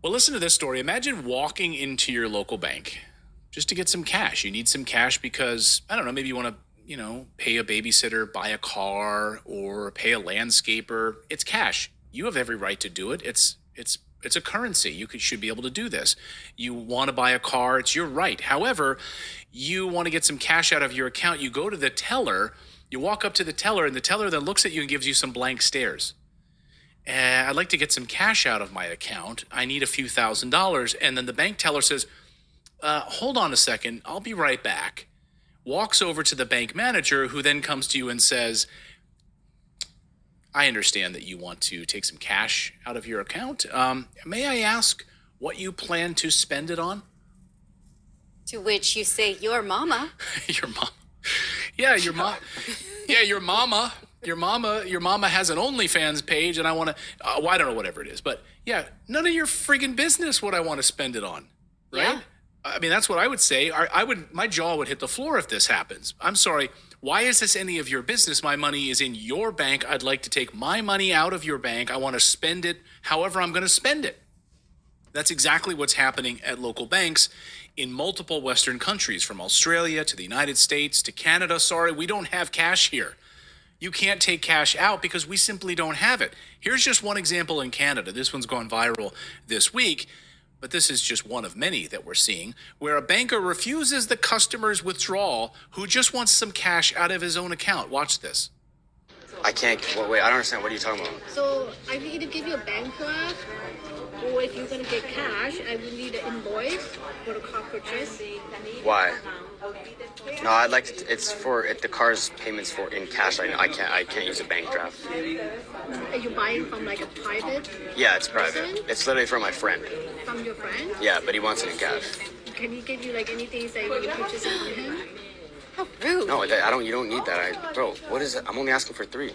Well, listen to this story. Imagine walking into your local bank just to get some cash. You need some cash because, I don't know, maybe you want to, pay a babysitter, buy a car, or pay a landscaper. It's cash. You have every right to do it. It's a currency. Should be able to do this. You want to buy a car, it's your right. However, you want to get some cash out of your account. You go to the teller, you walk up to the teller, and the teller then looks at you and gives you some blank stares. I'd like to get some cash out of my account. I need a few $1,000s. And then the bank teller says, hold on a second. I'll be right back. Walks over to the bank manager, who then comes to you and says, I understand that you want to take some cash out of your account. May I ask what you plan to spend it on? To which you say, your mama. Your mom. Yeah, your mom. Yeah, your mama. Your mama has an OnlyFans page, and I want to. Well, I don't know, whatever it is, but yeah, none of your friggin' business what I want to spend it on, right? Yeah. I mean, that's what I would say. My jaw would hit the floor if this happens. I'm sorry. Why is this any of your business? My money is in your bank. I'd like to take my money out of your bank. I want to spend it however I'm going to spend it. That's exactly what's happening at local banks in multiple Western countries, from Australia to the United States to Canada. Sorry, we don't have cash here. You can't take cash out because we simply don't have it. Here's just one example in Canada. This one's gone viral this week, but this is just one of many that we're seeing, where a banker refuses the customer's withdrawal who just wants some cash out of his own account. Watch this. I can't. Well, wait, I don't understand. What are you talking about? So I will either give you a bank draft, or if you're gonna get cash, I will need an invoice for the car purchase. Why? No, I'd like to. It's for the car's payments for in cash. I can't use a bank draft. Are you buying from like a private? Yeah, it's private. person? It's literally from my friend. From your friend? Yeah, but he wants it in cash. Can he give you like anything say when you purchase it from him? How rude. No, I don't. You don't need that. Bro, what is it? I'm only asking for 3.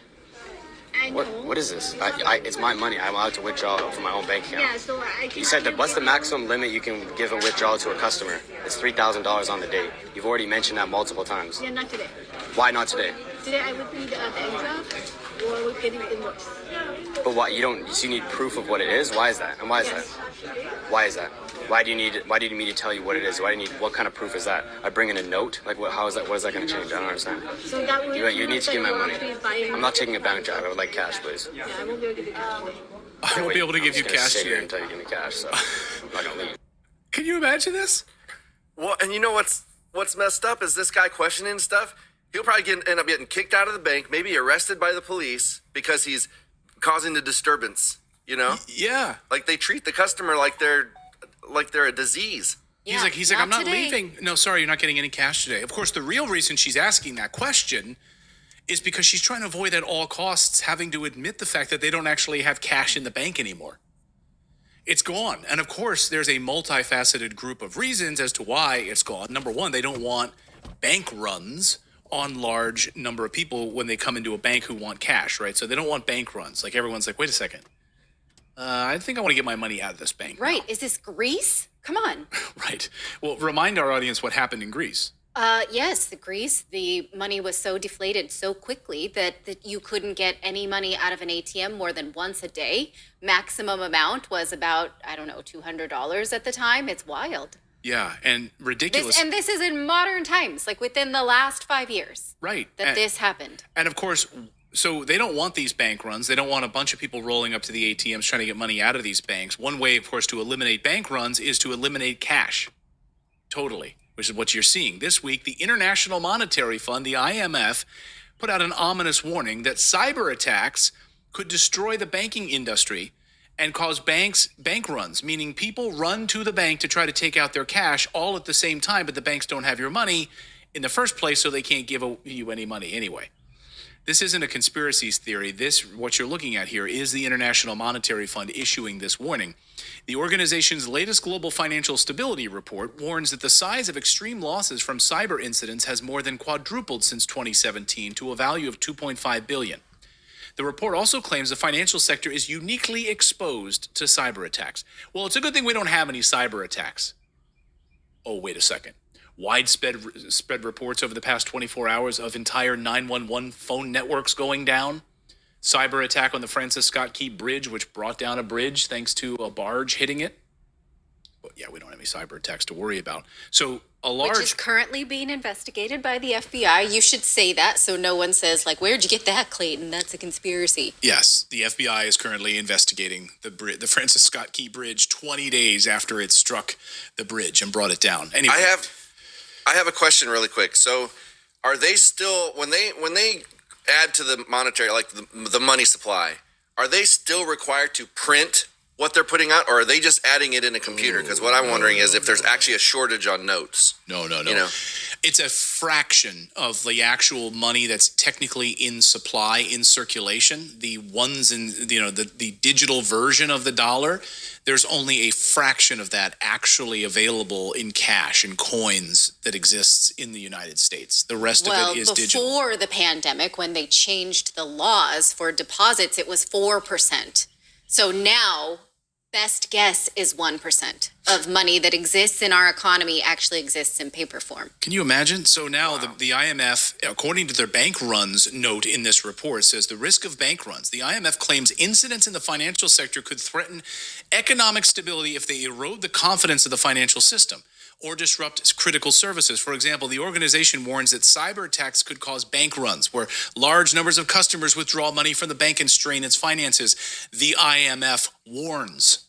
I know. What is this? It's my money. I'm allowed to withdraw from my own bank account. Yeah, so I can. You said that. What's the maximum limit you can give a withdrawal to a customer? It's $3,000 on the date. You've already mentioned that multiple times. Yeah, not today. Why not today? Today I would need a bank draft, or I would get you invoice. But why you don't? So you need proof of what it is. Why is that? And why is that? Why is that? Why do you need me to tell you what it is? Why do you need? What kind of proof is that? I bring in a note. Like what? How is that? What is that going to change? I don't understand. So that would. You need to give my money. Buying. I'm not taking a bank draft. I would like cash, please. Yeah, I won't be able to give you cash today. I won't be able to give you I'm just cash gonna sit here today. until you give me cash. So I'm not gonna leave. Can you imagine this? Well, and you know what's messed up is this guy questioning stuff. He'll probably end up getting kicked out of the bank, maybe arrested by the police because he's causing a disturbance. You know, Yeah. like they treat the customer like they're a disease. Yeah, He's like, I'm not today. leaving. No, sorry, you're not getting any cash today. Of course, the real reason she's asking that question is because she's trying to avoid at all costs having to admit the fact that they don't actually have cash in the bank anymore. It's gone. And of course, there's a multifaceted group of reasons as to why it's gone. Number one, they don't want bank runs on large number of people when they come into a bank who want cash, right? So they don't want bank runs. Like everyone's like, wait a second. I think I want to get my money out of this bank. Right. Is this Greece? Come on. Right. Well, remind our audience what happened in Greece. Yes, Greece, the money was so deflated so quickly that you couldn't get any money out of an ATM more than once a day. Maximum amount was about, I don't know, $200 at the time. It's wild. Yeah, and ridiculous. This is in modern times, like within the last 5 years Right. that this happened. And of course, so they don't want these bank runs. They don't want a bunch of people rolling up to the ATMs trying to get money out of these banks. One way, of course, to eliminate bank runs is to eliminate cash. Totally. Which is what you're seeing. This week, the International Monetary Fund, the IMF, put out an ominous warning that cyber attacks could destroy the banking industry and cause bank runs, meaning people run to the bank to try to take out their cash all at the same time, but the banks don't have your money in the first place, so they can't give you any money anyway. This isn't a conspiracy theory. What you're looking at here is the International Monetary Fund issuing this warning. The organization's latest global financial stability report warns that the size of extreme losses from cyber incidents has more than quadrupled since 2017 to a value of $2.5 billion. The report also claims the financial sector is uniquely exposed to cyber attacks. Well, it's a good thing we don't have any cyber attacks. Oh, wait a second. Widespread reports over the past 24 hours of entire 911 phone networks going down. Cyber attack on the Francis Scott Key Bridge, which brought down a bridge thanks to a barge hitting it. But yeah, we don't have any cyber attacks to worry about. So a Which is large, currently being investigated by the FBI. You should say that so no one says, like, where'd you get that, Clayton? That's a conspiracy. yes, the FBI is currently investigating the Francis Scott Key Bridge 20 days after it struck the bridge and brought it down. Anyway, I have a question really quick. So, are they still when they add to the monetary, like the money supply, are they still required to print what they're putting out, or are they just adding it in a computer? Because what I'm wondering is if there's actually a shortage on notes. No. You know? It's a fraction of the actual money that's technically in supply, in circulation. The ones in, the digital version of the dollar, there's only a fraction of that actually available in cash and coins that exists in the United States. The rest of it is digital. Before the pandemic, when they changed the laws for deposits, it was 4%. So now, best guess is 1% of money that exists in our economy actually exists in paper form. Can you imagine? So now the IMF, according to their bank runs note in this report, says the risk of bank runs. The IMF claims incidents in the financial sector could threaten economic stability if they erode the confidence of the financial system or disrupt critical services. For example, the organization warns that cyber attacks could cause bank runs, where large numbers of customers withdraw money from the bank and strain its finances. The IMF warns.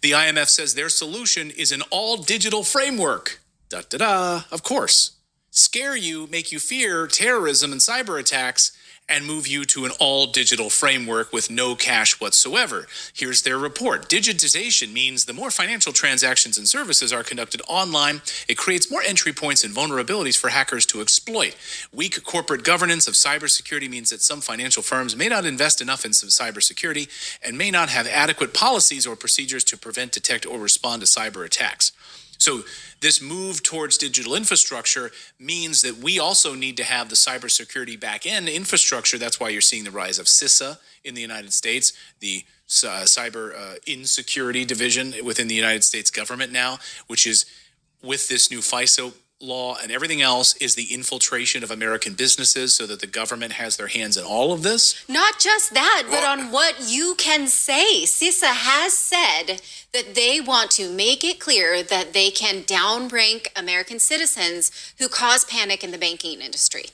The IMF says their solution is an all-digital framework. Da-da-da, of course. Scare you, make you fear terrorism and cyber attacks, and move you to an all-digital framework with no cash whatsoever. Here's their report. Digitization means the more financial transactions and services are conducted online, it creates more entry points and vulnerabilities for hackers to exploit. Weak corporate governance of cybersecurity means that some financial firms may not invest enough in some cybersecurity and may not have adequate policies or procedures to prevent, detect, or respond to cyber attacks. So this move towards digital infrastructure means that we also need to have the cybersecurity back-end infrastructure. That's why you're seeing the rise of CISA in the United States, the cyber insecurity division within the United States government now, which is with this new FISA law and everything else, is the infiltration of American businesses so that the government has their hands in all of this. Not just that, but on what you can say. CISA has said that they want to make it clear that they can downrank American citizens who cause panic in the banking industry.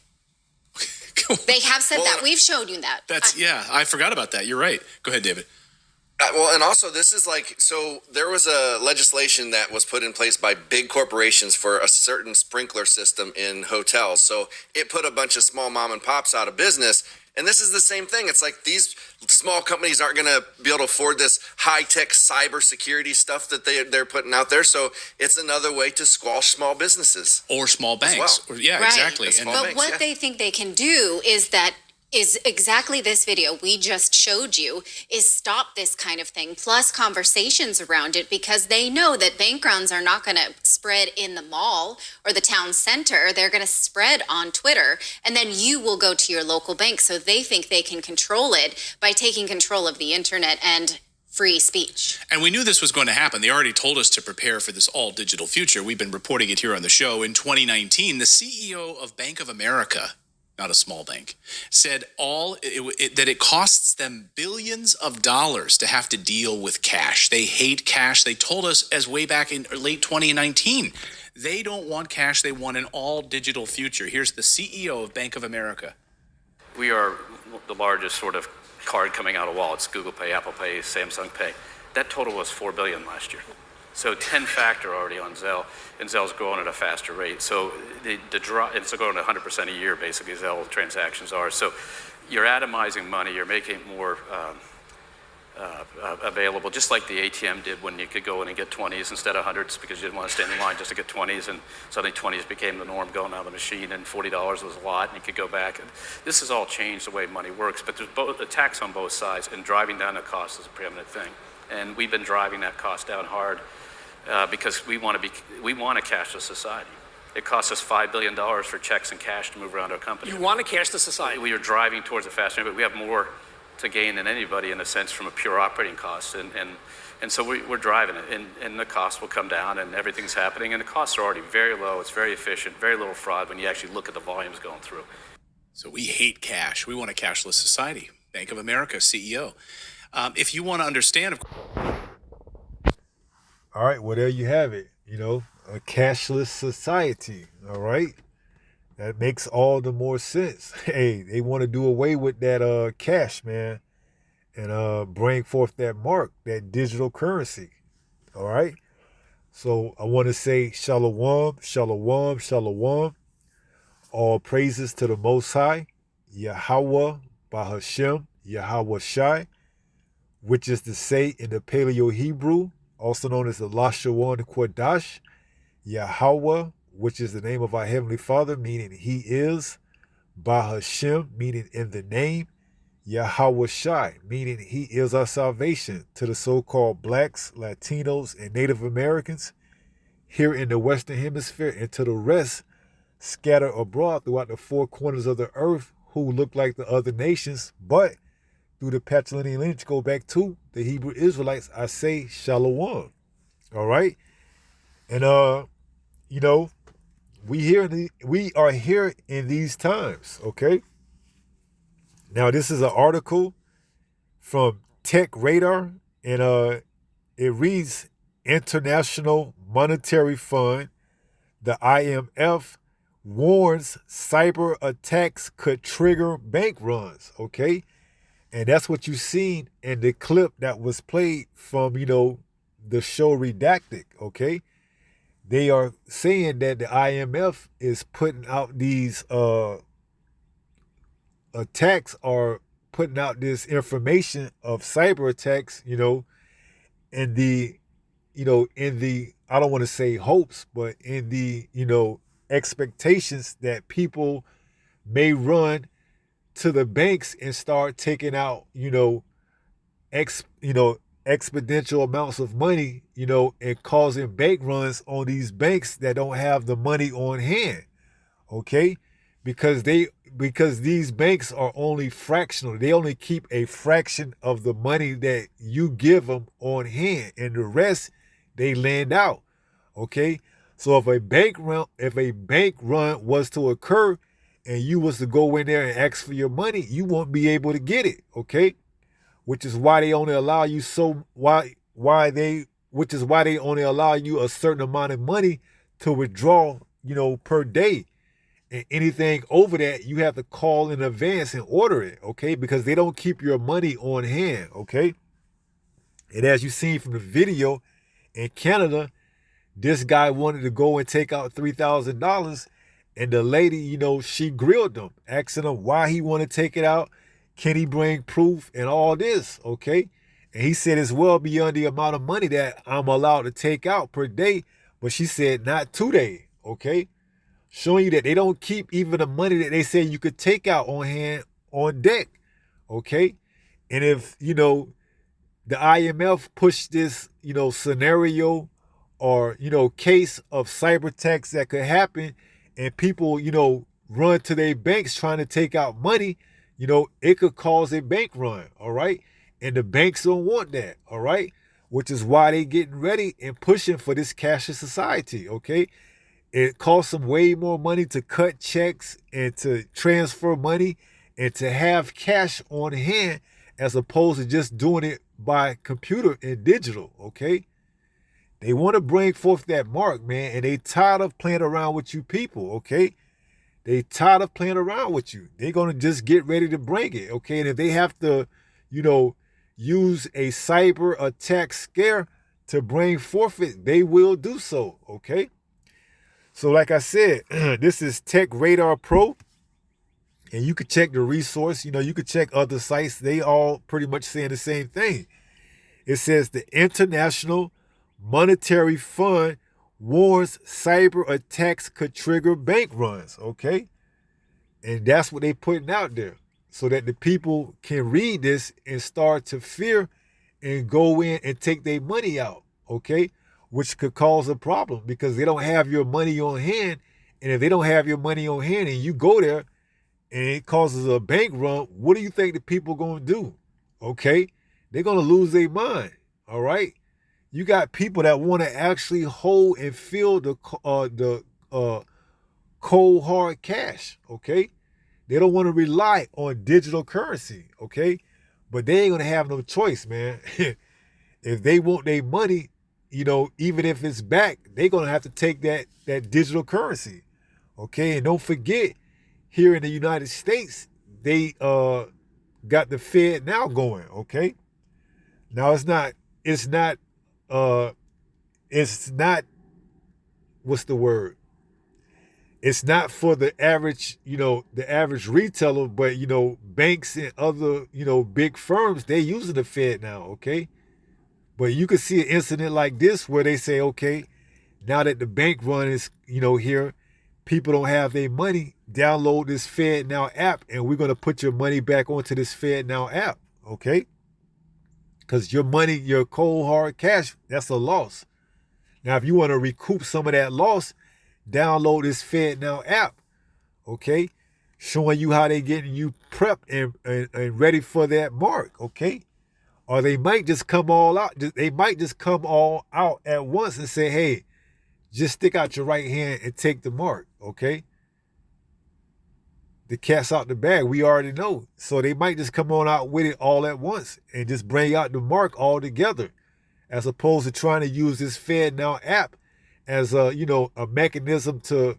They have said that. We've showed you that. I forgot about that. You're right. Go ahead, David. And also this is so there was a legislation that was put in place by big corporations for a certain sprinkler system in hotels. So it put a bunch of small mom and pops out of business. And this is the same thing. It's like these small companies aren't going to be able to afford this high-tech cybersecurity stuff that they're putting out there. So it's another way to squash small businesses. Or small banks. Well. Yeah, Right. exactly. But what they think they can do is exactly this video we just showed you, is stop this kind of thing, plus conversations around it, because they know that bank runs are not going to spread in the mall or the town center. They're going to spread on Twitter, and then you will go to your local bank. So they think they can control it by taking control of the internet and free speech. And we knew this was going to happen. They already told us to prepare for this all-digital future. We've been reporting it here on the show. In 2019, the CEO of Bank of America, not a small bank, said that it costs them billions of dollars to have to deal with cash. They hate cash. They told us as way back in late 2019. They don't want cash. They want an all-digital future. Here's the CEO of Bank of America. We are the largest sort of card coming out of wallets: Google Pay, Apple Pay, Samsung Pay. That total was $4 billion last year. So 10 factor already on Zelle, and Zelle's growing at a faster rate. So the draw, it's growing at 100% a year, basically, Zelle transactions are. So you're atomizing money, you're making it more available, just like the ATM did when you could go in and get 20s instead of 100s because you didn't want to stand in line just to get 20s, and suddenly 20s became the norm going out of the machine, and $40 was a lot, and you could go back. And this has all changed the way money works, but there's both attacks on both sides, and driving down the cost is a preeminent thing. And we've been driving that cost down hard because we want a cashless society. It costs us $5 billion for checks and cash to move around our company. You want a cashless society. We are driving towards a faster, but we have more to gain than anybody in a sense from a pure operating cost. And so we're driving it, and the cost will come down, and everything's happening, and the costs are already very low. It's very efficient, very little fraud when you actually look at the volumes going through. So we hate cash. We want a cashless society. Bank of America CEO. If you want to understand, All right, well, there you have it. A cashless society. All right. That makes all the more sense. Hey, they want to do away with that cash, man, and bring forth that mark, that digital currency. All right. So I want to say shalom, shalom, shalom. All praises to the Most High, Yahweh, Bahashem, Yahweh Shai, which is to say in the Paleo Hebrew, also known as the Lashawan Kodash, Yahweh, which is the name of our Heavenly Father, meaning He is, Bahashem, meaning in the name, Yahweh Shai, meaning He is our salvation to the so-called blacks, Latinos, and Native Americans here in the Western Hemisphere, and to the rest scattered abroad throughout the four corners of the earth who look like the other nations, but through the patrilineal lineage go back to the Hebrew Israelites. I say shalom. All right. And we are here in these times, okay? Now this is an article from Tech Radar, and it reads International Monetary Fund, the IMF, warns cyber attacks could trigger bank runs, okay? And that's what you seen in the clip that was played from, the show Redacted, okay? They are saying that the IMF is putting out these attacks, or putting out this information of cyber attacks, in the, I don't want to say hopes, but in the, expectations that people may run to the banks and start taking out, exponential amounts of money, and causing bank runs on these banks that don't have the money on hand. Okay? Because these banks are only fractional. They only keep a fraction of the money that you give them on hand, and the rest they lend out. Okay? So if a bank run was to occur and you was to go in there and ask for your money, you won't be able to get it. Okay? Which is why they only allow you which is why they only allow you a certain amount of money to withdraw, per day. And anything over that, you have to call in advance and order it, okay? Because they don't keep your money on hand, okay? And as you seen from the video, in Canada, this guy wanted to go and take out $3,000, and the lady, she grilled him, asking him why he want to take it out. Can he bring proof and all this, okay? And he said it's well beyond the amount of money that I'm allowed to take out per day. But she said not today, okay? Showing you that they don't keep even the money that they say you could take out on hand on deck, okay? And if, the IMF pushed this, scenario or, case of cyber attacks that could happen, and people, run to their banks trying to take out money, it could cause a bank run, all right? And the banks don't want that, all right? Which is why they getting ready and pushing for this cashless society, okay? It costs them way more money to cut checks and to transfer money and to have cash on hand as opposed to just doing it by computer and digital, okay? They want to bring forth that mark, man, and they tired of playing around with you people, okay? They tired of playing around with you. They're going to just get ready to bring it, okay? And if they have to, use a cyber attack scare to bring forth it, they will do so, okay? So like I said, this is Tech Radar Pro, and you could check the resource. You could check other sites. They all pretty much saying the same thing. It says the International Monetary Fund warns cyber attacks could trigger bank runs, okay? And that's what they putting out there so that the people can read this and start to fear and go in and take their money out, okay? Which could cause a problem because they don't have your money on hand. And if they don't have your money on hand and you go there and it causes a bank run, what do you think the people going to do? Okay? They're going to lose their mind, all right? You got people that want to actually hold and feel the cold hard cash, okay? They don't want to rely on digital currency, okay? But they ain't going to have no choice, man. If they want their money, even if it's back, they're gonna have to take that digital currency. Okay, and don't forget, here in the United States, they got the Fed now going. Okay, now it's not what's the word? It's not for the average, the average retailer, but banks and other, big firms, they're using the Fed now, okay? But you could see an incident like this where they say, okay, now that the bank run is, here, people don't have their money, download this Fed Now app, and we're gonna put your money back onto this Fed Now app, okay? Because your money, your cold hard cash, that's a loss. Now, if you want to recoup some of that loss, download this Fed Now app, okay? Showing you how they getting you prepped and ready for that mark, okay? Or they might just come all out. They might just come all out at once and say, hey, just stick out your right hand and take the mark, okay? The cat's out the bag, we already know. So they might just come on out with it all at once and just bring out the mark all together, as opposed to trying to use this Fed Now app as a mechanism to,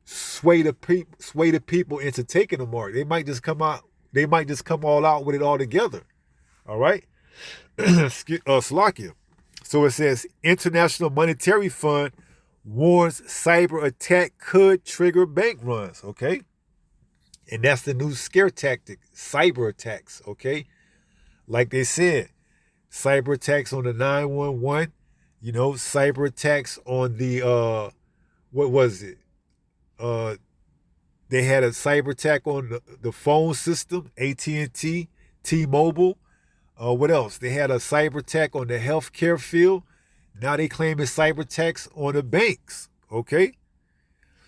sway the people into taking the mark. They might just come all out with it all together. All right? Slovakia. So it says International Monetary Fund warns cyber attack could trigger bank runs, okay? And that's the new scare tactic, cyber attacks, okay? Like they said, cyber attacks on the 911, cyber attacks on the what was it? They had a cyber attack on the phone system, AT&T, T-Mobile. What else? They had a cyber attack on the healthcare field. Now they claim it's cyber attacks on the banks, okay?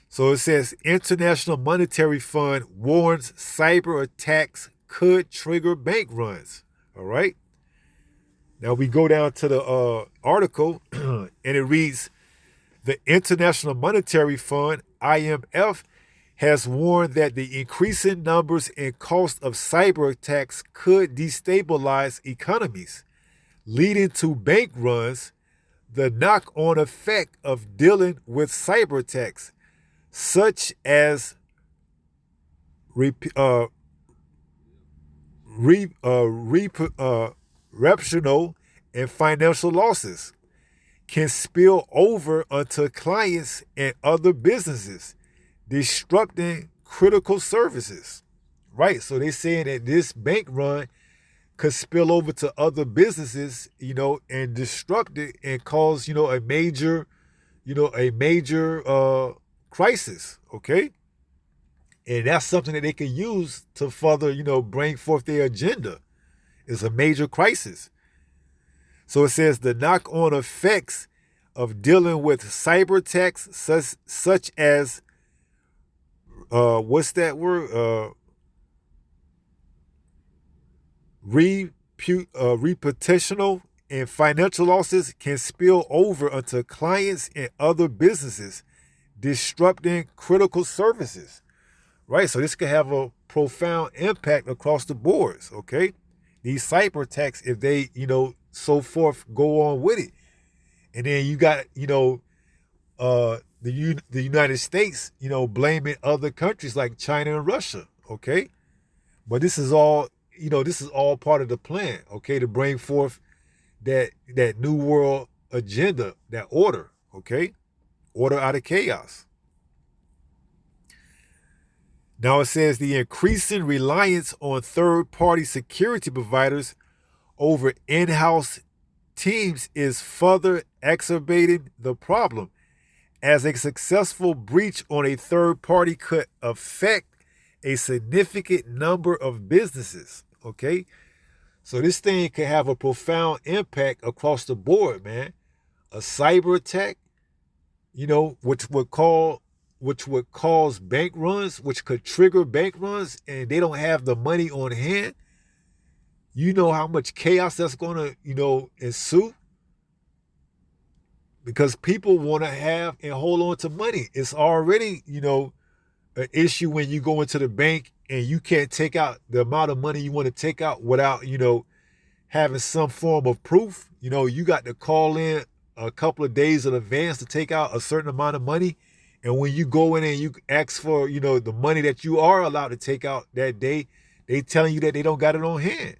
So it says International Monetary Fund warns cyber attacks could trigger bank runs, all right? Now we go down to the article and it reads, the International Monetary Fund, IMF, has warned that the increasing numbers and cost of cyber attacks could destabilize economies, leading to bank runs. The knock-on effect of dealing with cyber attacks, such as reputational and financial losses, can spill over onto clients and other businesses, disrupting critical services. Right, so they're saying that this bank run could spill over to other businesses, and disrupt it and cause, a major crisis, okay? And that's something that they can use to further, bring forth their agenda. It's a major crisis. So it says the knock-on effects of dealing with cyber attacks such as, what's that word? Reputational and financial losses can spill over onto clients and other businesses, disrupting critical services. Right, so this could have a profound impact across the boards, okay? These cyber attacks, if they, so forth, go on with it. And then you got, the United States, blaming other countries like China and Russia, okay? But this is all, part of the plan, okay, to bring forth that new world agenda, that order, okay? Order out of chaos. Now it says the increasing reliance on third-party security providers over in-house teams is further exacerbating the problem, as a successful breach on a third party could affect a significant number of businesses, okay? So this thing could have a profound impact across the board, man. A cyber attack, which would cause bank runs, which could trigger bank runs, and they don't have the money on hand. You know how much chaos that's going to, ensue? Because people want to have and hold on to money. It's already, an issue when you go into the bank and you can't take out the amount of money you want to take out without, having some form of proof. You know, you got to call in a couple of days in advance to take out a certain amount of money. And when you go in and you ask for, you know, the money that you are allowed to take out that day, they telling you that they don't got it on hand.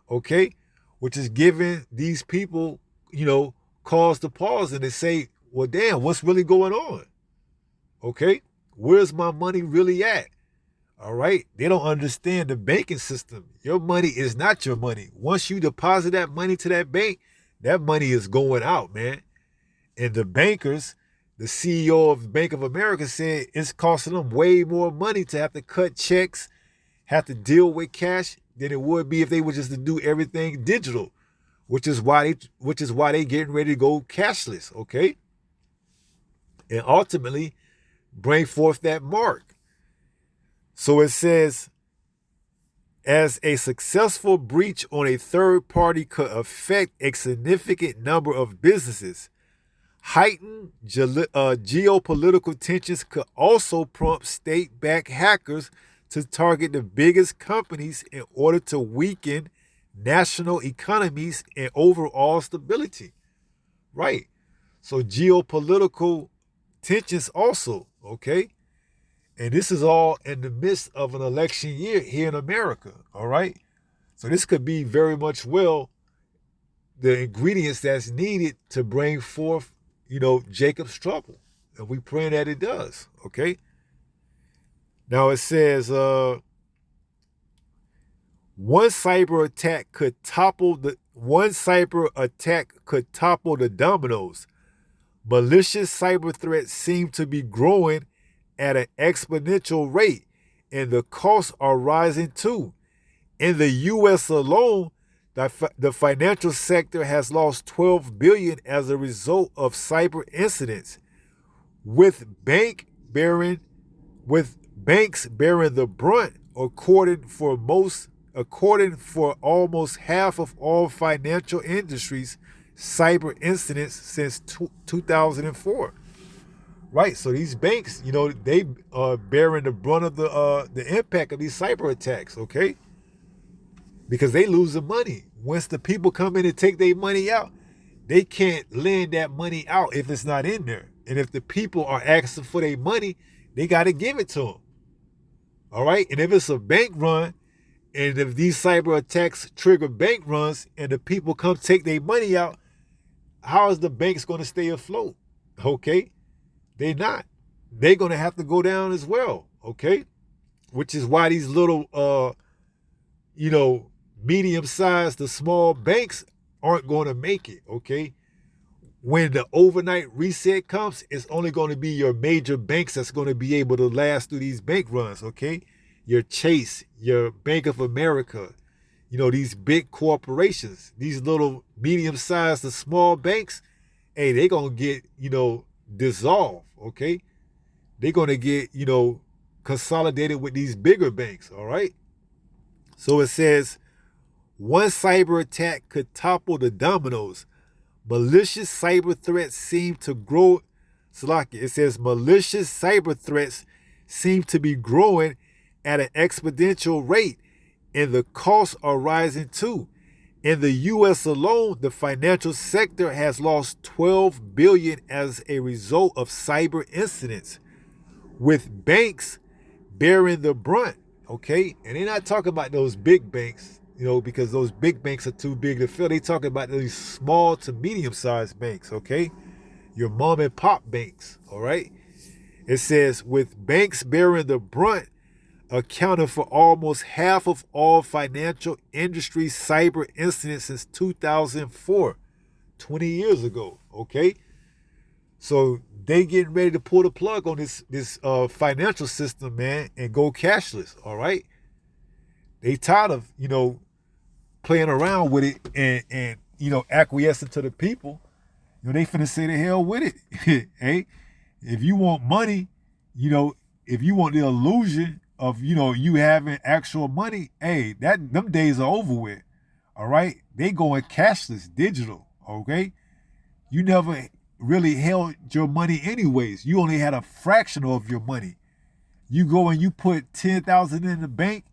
Okay? Which is giving these people, you know, cause to pause and they say, well, damn, what's really going on? Okay? Where's my money really at? All right? They don't understand the banking system. Your money is not your money. Once you deposit that money to that bank, that money is going out, man. And the bankers, the CEO of Bank of America said it's costing them way more money to have to cut checks, have to deal with cash than it would be if they were just to do everything digital, which is why they getting ready to go cashless, okay? And ultimately bring forth that mark. So it says, as a successful breach on a third party could affect a significant number of businesses, heightened geopolitical tensions could also prompt state-backed hackers to target the biggest companies in order to weaken national economies and overall stability. Right. So geopolitical tensions also, okay? And this is all in the midst of an election year here in America, all right? So this could be very much well the ingredients that's needed to bring forth, you know, Jacob's trouble. And we praying that it does, okay? Now it says, one cyber attack could topple the dominoes. Malicious cyber threats seem to be growing at an exponential rate, and the costs are rising too. In the U.S. alone, the financial sector has lost $12 billion as a result of cyber incidents, with banks bearing the brunt, according for almost half of all financial industries cyber incidents since 2004. Right, so these banks, you know, they are bearing the brunt of the impact of these cyber attacks, okay? Because they lose the money. Once the people come in and take their money out, they can't lend that money out if it's not in there. And if the people are asking for their money, they got to give it to them. All right, and if it's a bank run, and if these cyber attacks trigger bank runs and the people come take their money out, how is the banks going to stay afloat? Okay? They're not. They're going to have to go down as well, okay? Which is why these little, medium-sized to small banks aren't going to make it, okay? When the overnight reset comes, it's only going to be your major banks that's going to be able to last through these bank runs, okay? Your Chase, your Bank of America, you know, these big corporations, these little medium-sized to small banks, hey, they're going to get, dissolved, okay? They're going to get, consolidated with these bigger banks, all right? So it says, one cyber attack could topple the dominoes. Malicious cyber threats seem to grow. It says malicious cyber threats seem to be growing at an exponential rate, and the costs are rising too. In the U.S. alone, the financial sector has lost $12 billion as a result of cyber incidents, with banks bearing the brunt, okay? And they're not talking about those big banks, because those big banks are too big to fail. They're talking about these small to medium-sized banks, okay? Your mom and pop banks, all right? It says, with banks bearing the brunt, accounting for almost half of all financial industry cyber incidents since 2004, 20 years ago, okay? So they getting ready to pull the plug on this financial system, man, and go cashless, all right? They tired of, playing around with it and acquiescing to the people. They finna say the hell with it. Hey, if you want money, if you want the illusion of, you having actual money, hey, them days are over with. All right? They going cashless, digital, okay? You never really held your money anyways. You only had a fraction of your money. You go and you put $10,000 in the bank,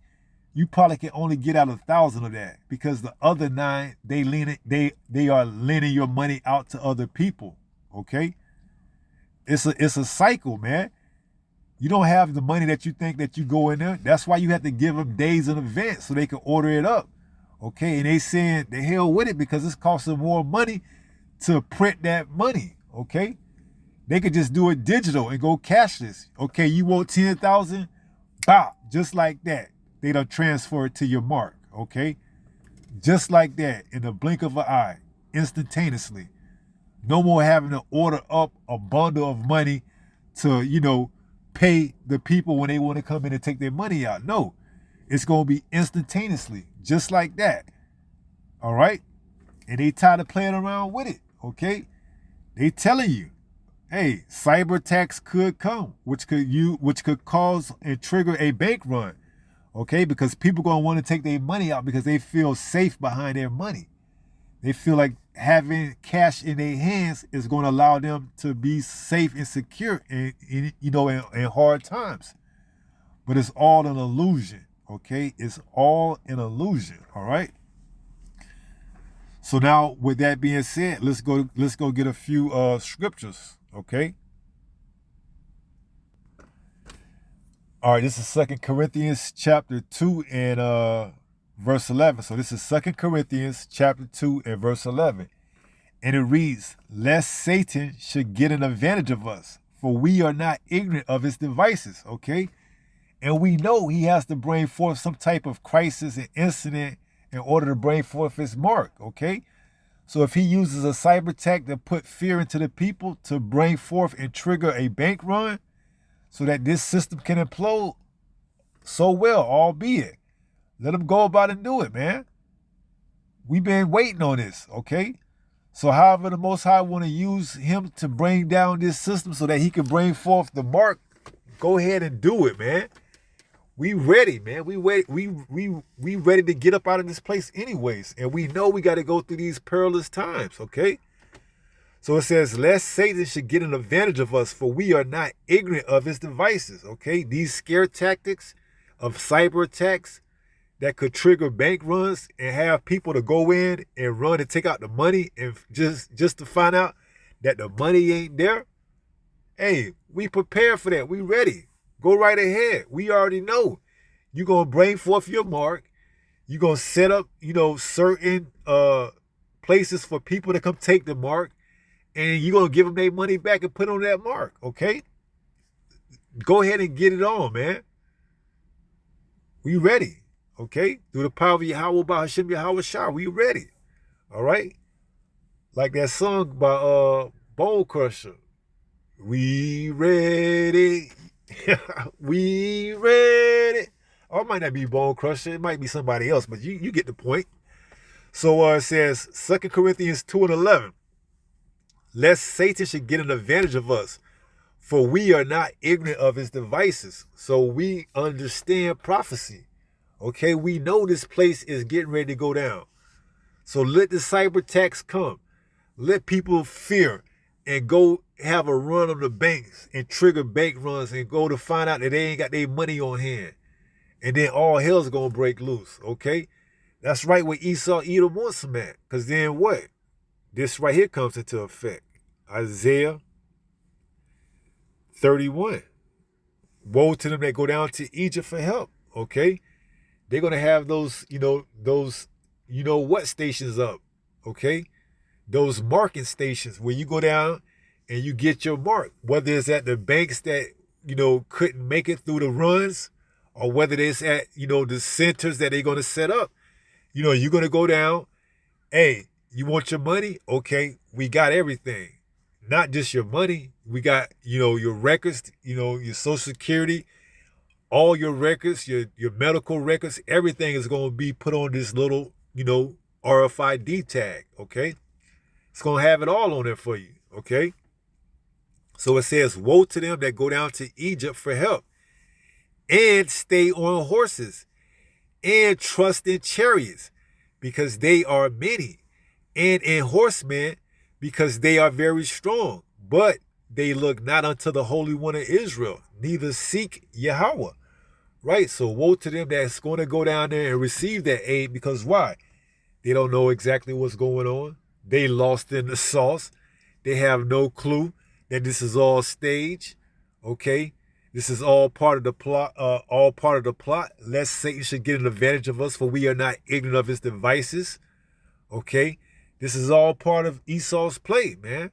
you probably can only get out 1,000 of that, because the other 9, they are lending your money out to other people. Okay, it's a cycle, man. You don't have the money that you think that you go in there. That's why you have to give them days in advance so they can order it up. Okay, and they saying the hell with it, because it's costing more money to print that money. Okay, they could just do it digital and go cashless. Okay, you want 10,000, bop, just like that. They done transfer it to your mark. Okay, just like that, in the blink of an eye, instantaneously. No more having to order up a bundle of money to, pay the people when they want to come in and take their money out. No, it's going to be instantaneously, just like that. All right? And they tired of playing around with it. Okay? They telling you, hey, cyber attacks could come, which could cause and trigger a bank run. Okay? Because people going to want to take their money out because they feel safe behind their money. They feel like having cash in their hands is going to allow them to be safe and secure in hard times. But it's all an illusion, okay? It's all an illusion, all right? So now, with that being said, let's go get a few scriptures, okay? All right, this is 2 Corinthians chapter 2 and verse 11. So this is 2 Corinthians chapter 2 and verse 11. And it reads, lest Satan should get an advantage of us, for we are not ignorant of his devices, okay? And we know he has to bring forth some type of crisis and incident in order to bring forth his mark, okay? So if he uses a cyber attack to put fear into the people to bring forth and trigger a bank run so that this system can implode, so well, albeit. Let him go about and do it, man. We've been waiting on this, okay? So however the Most High want to use him to bring down this system so that he can bring forth the mark, go ahead and do it, man. We ready, man. We ready to get up out of this place anyways. And we know we got to go through these perilous times, okay? So it says, lest Satan should get an advantage of us, for we are not ignorant of his devices, okay? These scare tactics of cyber attacks that could trigger bank runs and have people to go in and run and take out the money and just to find out that the money ain't there. Hey, we prepared for that. We ready. Go right ahead. We already know. You're going to bring forth your mark. You're going to set up, certain places for people to come take the mark. And you're going to give them their money back and put on that mark, okay? Go ahead and get it on, man. We ready. Okay, through the power of Yahweh, by Hashem Yahweh Shah, we ready. All right, like that song by Bone Crusher. We ready, we ready. Or it might not be Bone Crusher, it might be somebody else, but you get the point. So it says 2 Corinthians 2 and 11. Lest Satan should get an advantage of us, for we are not ignorant of his devices. So we understand prophecy. Okay, we know this place is getting ready to go down. So let the cyber attacks come. Let people fear and go have a run on the banks and trigger bank runs and go to find out that they ain't got their money on hand. And then all hell's going to break loose, okay? That's right where Esau Edom wants them at. Because then what? This right here comes into effect. Isaiah 31. Woe to them that go down to Egypt for help, okay? They're going to have those what stations up, okay? Those marking stations where you go down and you get your mark, whether it's at the banks that, couldn't make it through the runs, or whether it's at, the centers that they're going to set up. You're going to go down, hey, you want your money? Okay, we got everything. Not just your money. We got, your records, your Social Security, all your records, your medical records, everything is going to be put on this little, RFID tag, okay? It's going to have it all on there for you, okay? So it says, woe to them that go down to Egypt for help and stay on horses and trust in chariots because they are many, and in horsemen because they are very strong. But they look not unto the Holy One of Israel, neither seek Yahweh. Right? So woe to them that's going to go down there and receive that aid, because why? They don't know exactly what's going on. They lost in the sauce. They have no clue that this is all staged. Okay? This is all part of the plot, all part of the plot. Lest Satan should get an advantage of us, for we are not ignorant of his devices. Okay? This is all part of Esau's play, man.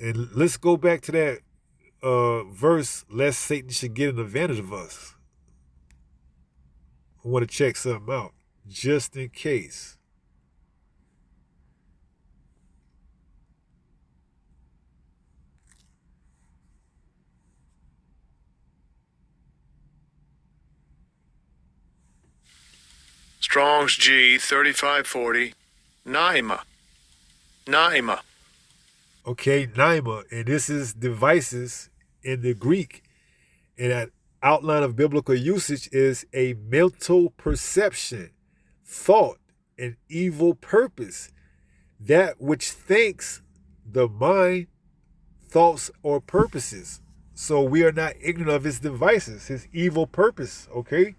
And let's go back to that verse, lest Satan should get an advantage of us. I want to check something out, just in case. Strong's G 3540. Naima. Okay, Naima, and this is devices in the Greek. And that outline of biblical usage is a mental perception, thought, and evil purpose. That which thinks the mind, thoughts, or purposes. So we are not ignorant of his devices, his evil purpose, okay?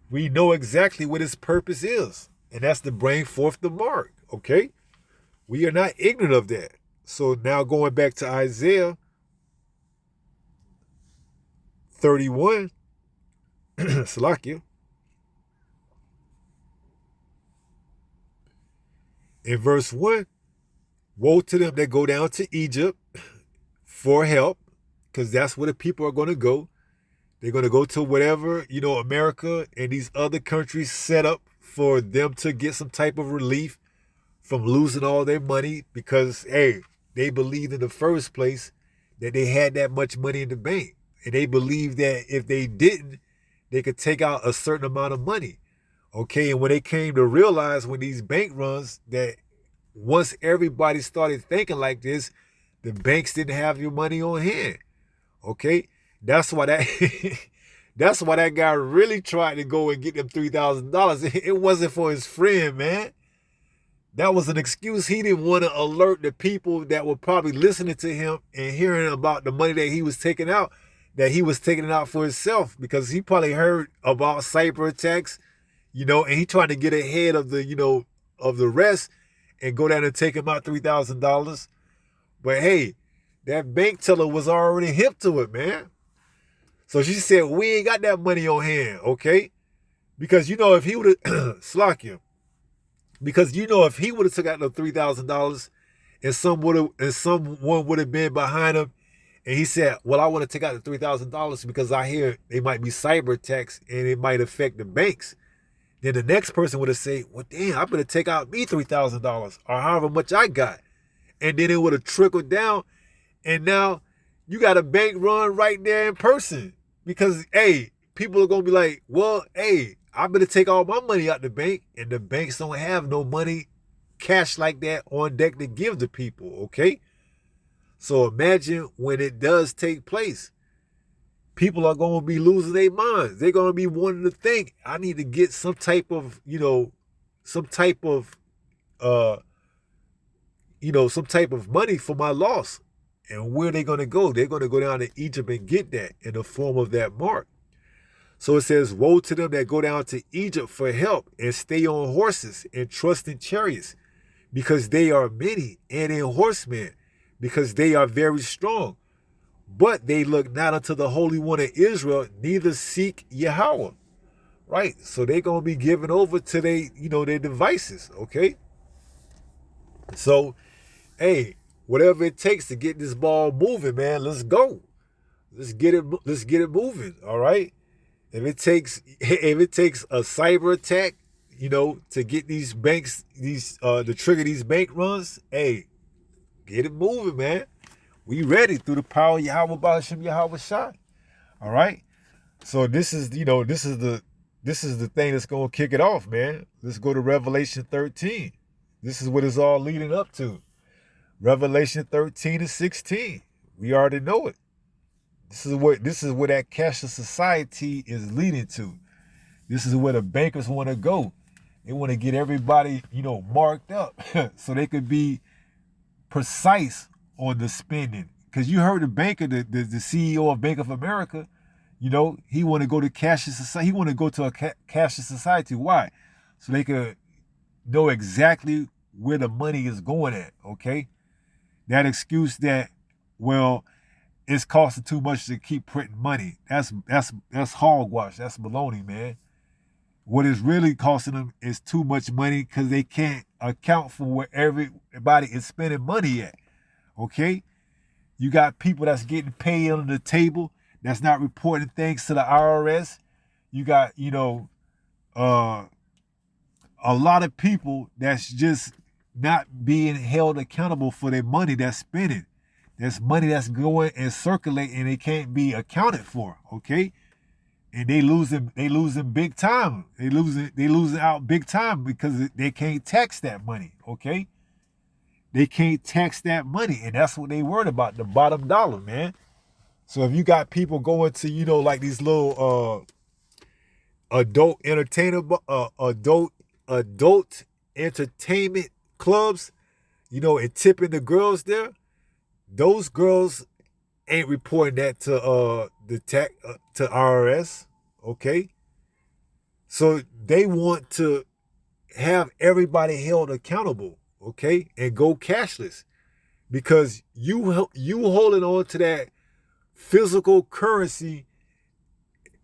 We know exactly what his purpose is, and that's to bring forth the mark, okay? We are not ignorant of that. So now going back to Isaiah 31, Salakia, in verse 1, woe to them that go down to Egypt for help, because that's where the people are going to go. They're going to go to whatever, America and these other countries set up for them to get some type of relief from losing all their money, because, hey, they believed in the first place that they had that much money in the bank. And they believed that if they didn't, they could take out a certain amount of money. Okay, and when they came to realize, when these bank runs, that once everybody started thinking like this, the banks didn't have your money on hand. Okay, that's why that guy really tried to go and get them $3,000. It wasn't for his friend, man. That was an excuse. He didn't want to alert the people that were probably listening to him and hearing about the money that he was taking out, that he was taking it out for himself, because he probably heard about cyber attacks, and he tried to get ahead of the, of the rest and go down and take him out $3,000. But hey, that bank teller was already hip to it, man. So she said, we ain't got that money on hand, okay? Because, if he would have, slack him, because, if he would have took out the $3,000 and someone would have been behind him, and he said, well, I want to take out the $3,000 because I hear they might be cyber attacks and it might affect the banks. Then the next person would have said, well, damn, I better take out me $3,000 or however much I got. And then it would have trickled down. And now you got a bank run right there in person, because, hey, people are going to be like, well, hey, I better take all my money out the bank, and the banks don't have no money, cash like that on deck to give to people, okay? So imagine when it does take place, people are going to be losing their minds. They're going to be wanting to think, I need to get some type of, some type of money for my loss. And where are they going to go? They're going to go down to Egypt and get that in the form of that mark. So it says, woe to them that go down to Egypt for help and stay on horses and trust in chariots, because they are many, and in horsemen, because they are very strong. But they look not unto the Holy One of Israel, neither seek Yahweh. Right? So they're going to be given over to their devices, okay? So, hey, whatever it takes to get this ball moving, man, let's go. Let's get it moving, all right? If it takes a cyber attack, to get these banks, to trigger these bank runs, hey, get it moving, man. We ready through the power of Yahweh Ba'ashem Yahweh Shai. All right. So this is the thing that's gonna kick it off, man. Let's go to Revelation 13. This is what it's all leading up to. Revelation 13 and 16. We already know it. This is where that cashless society is leading to. This is where the bankers want to go. They want to get everybody, marked up so they could be precise on the spending. Because you heard the banker, the CEO of Bank of America, You know, he want to go to cashless society. He want to go to a cashless society. Why? So they could know exactly where the money is going at. Okay, that excuse that, well, it's costing too much to keep printing money. That's hogwash. That's baloney, man. What is really costing them is too much money because they can't account for where everybody is spending money at. Okay, you got people that's getting paid under the table that's not reporting things to the IRS. You got, a lot of people that's just not being held accountable for their money that's spending. There's money that's going and circulating and it can't be accounted for, okay? And they losing big time. They losing out big time because they can't tax that money, okay? They can't tax that money, and that's what they worried about, the bottom dollar, man. So if you got people going to, like these little adult entertainment clubs, and tipping the girls there, those girls ain't reporting that to to IRS, okay? So they want to have everybody held accountable, okay, and go cashless, because you holding on to that physical currency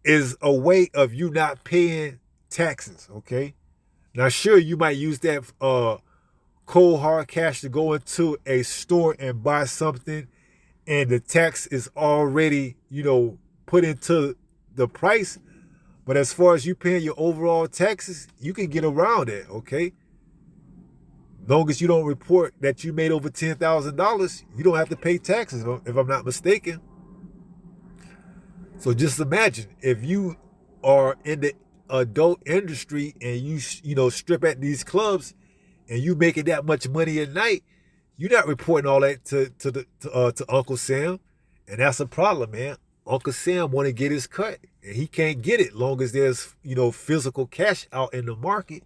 is a way of you not paying taxes, okay? Now, sure, you might use that cold hard cash to go into a store and buy something, and the tax is already, put into the price. But as far as you paying your overall taxes, you can get around it, okay? Long as you don't report that you made over $10,000, you don't have to pay taxes, if I'm not mistaken. So just imagine if you are in the adult industry and you strip at these clubs and you making that much money a night, you're not reporting all that to Uncle Sam, and that's a problem, man. Uncle Sam want to get his cut, and he can't get it long as there's physical cash out in the market.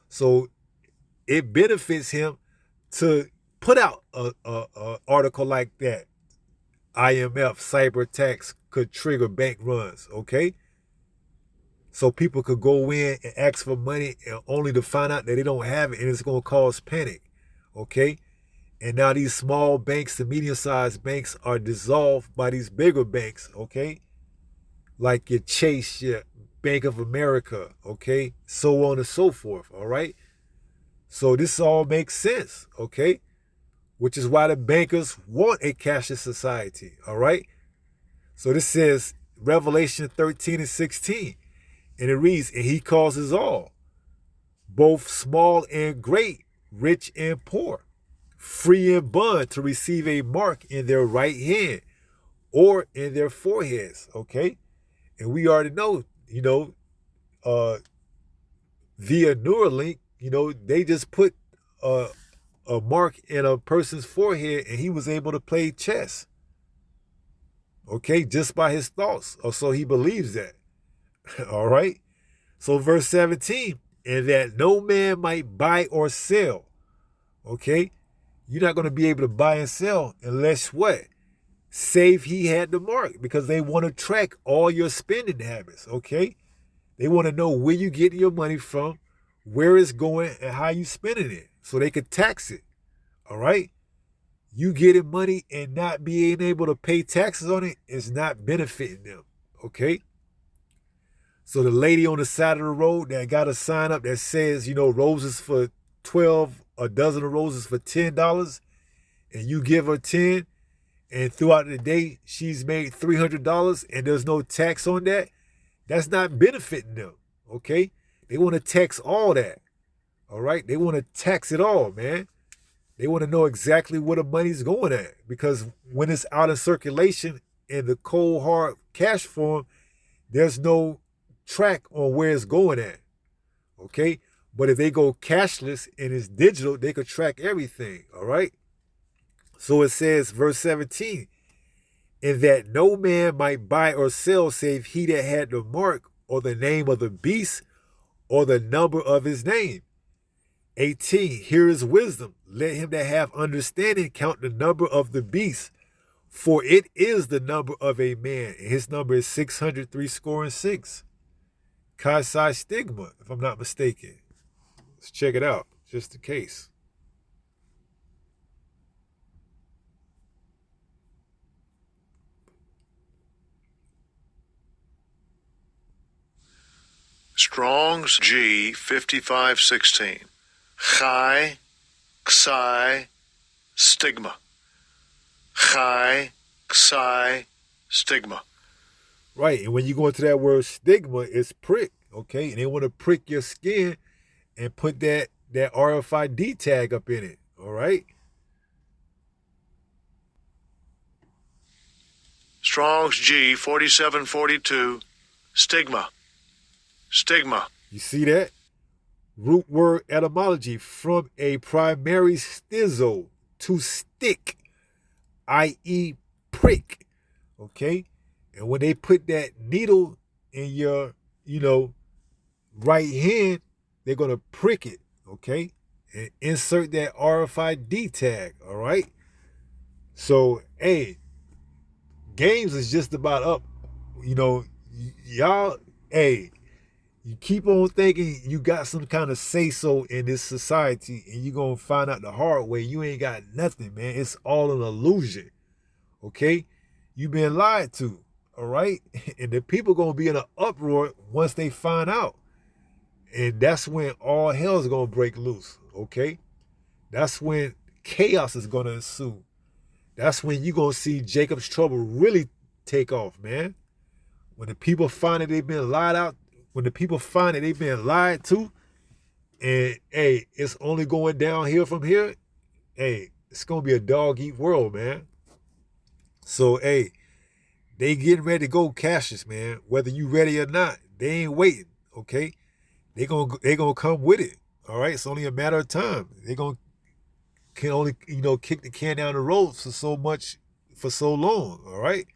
So it benefits him to put out a article like that. IMF cyberattacks could trigger bank runs, okay? So people could go in and ask for money and only to find out that they don't have it, and it's going to cause panic, okay? And now these small banks, the medium-sized banks, are dissolved by these bigger banks, okay? Like your Chase, your Bank of America, okay? So on and so forth, all right? So this all makes sense, okay? Which is why the bankers want a cashless society, all right? So this says Revelation 13 and 16, and it reads, and he causes all, both small and great, rich and poor, free and bond, to receive a mark in their right hand or in their foreheads, okay? And we already know, via Neuralink, they just put a mark in a person's forehead and he was able to play chess, okay, just by his thoughts, or so he believes that. All right? So verse 17, and that no man might buy or sell, okay? You're not going to be able to buy and sell unless what? Save he had the mark, because they want to track all your spending habits, okay? They want to know where you getting your money from, where it's going, and how you spending it, so they could tax it, all right? You getting money and not being able to pay taxes on it is not benefiting them, okay? So the lady on the side of the road that got a sign up that says, roses for 12, a dozen of roses for $10, and you give her 10, and throughout the day she's made $300 and there's no tax on that, that's not benefiting them, okay? They want to tax all that, all right? They want to tax it all, man. They want to know exactly where the money's going at, because when it's out of circulation in the cold, hard cash form, there's no track on where it's going at, okay? But if they go cashless and it's digital, they could track everything, all right? So it says, verse 17, and that no man might buy or sell save he that had the mark or the name of the beast or the number of his name. 18, here is wisdom. Let him that have understanding count the number of the beast, For it is the number of a man, and his number is 603 score and six. Chi Psi Stigma, if I'm not mistaken. Let's check it out, just in case. Strong's G 5516. Chi Psi Stigma. Chi Psi Stigma. Right, and when you go into that word stigma, it's prick, okay? And they want to prick your skin and put that RFID tag up in it, all right? Strong's G 4742. Stigma. Stigma. You see that? Root word etymology, from a primary stizo, to stick, i.e. prick, okay? And when they put that needle in your, right hand, they're going to prick it, okay? And insert that RFID tag, all right? So, hey, games is just about up. Y'all, hey, you keep on thinking you got some kind of say-so in this society, and you're going to find out the hard way you ain't got nothing, man. It's all an illusion, okay? You've been lied to, all right? And the people going to be in an uproar once they find out. And that's when all hell's going to break loose, okay? That's when chaos is going to ensue. That's when you're going to see Jacob's trouble really take off, man. When the people find that they've been lied out, when the people find that they've been lied to, and, hey, it's only going downhill from here, hey, it's going to be a dog-eat world, man. So, hey, they getting ready to go cashless, man. Whether you ready or not, they ain't waiting, okay? They gonna come with it, all right? It's only a matter of time. Can only, kick the can down the road for so long, all right?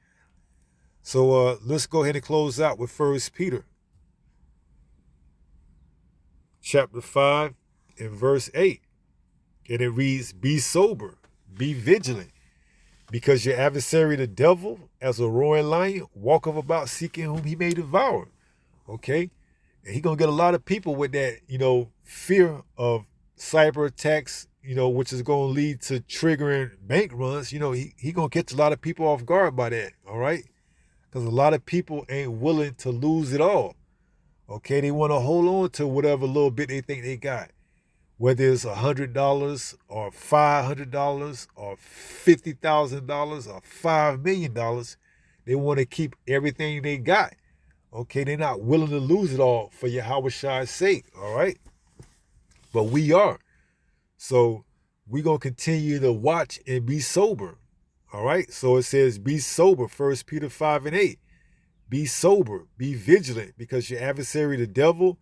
So let's go ahead and close out with 1 Peter chapter 5 and verse 8. And it reads, be sober, be vigilant, because your adversary the devil, as a roaring lion, walketh about seeking whom he may devour, okay? And he gonna get a lot of people with that, fear of cyber attacks, which is gonna lead to triggering bank runs. He gonna catch a lot of people off guard by that, all right? Because a lot of people ain't willing to lose it all. Okay, they want to hold on to whatever little bit they think they got. Whether it's $100 or $500 or $50,000 or $5 million, they want to keep everything they got. Okay, they're not willing to lose it all for Yahweh sake, all right? But we are. So we're going to continue to watch and be sober, all right? So it says, be sober, 1 Peter 5 and 8. Be sober, be vigilant, because your adversary, the devil,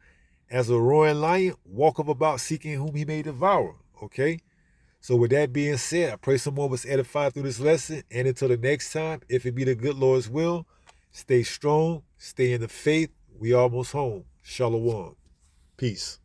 as a roaring lion, walketh about seeking whom he may devour, okay? So with that being said, I pray someone was edified through this lesson. And until the next time, if it be the good Lord's will, stay strong, stay in the faith. We almost home. Shalom. Peace.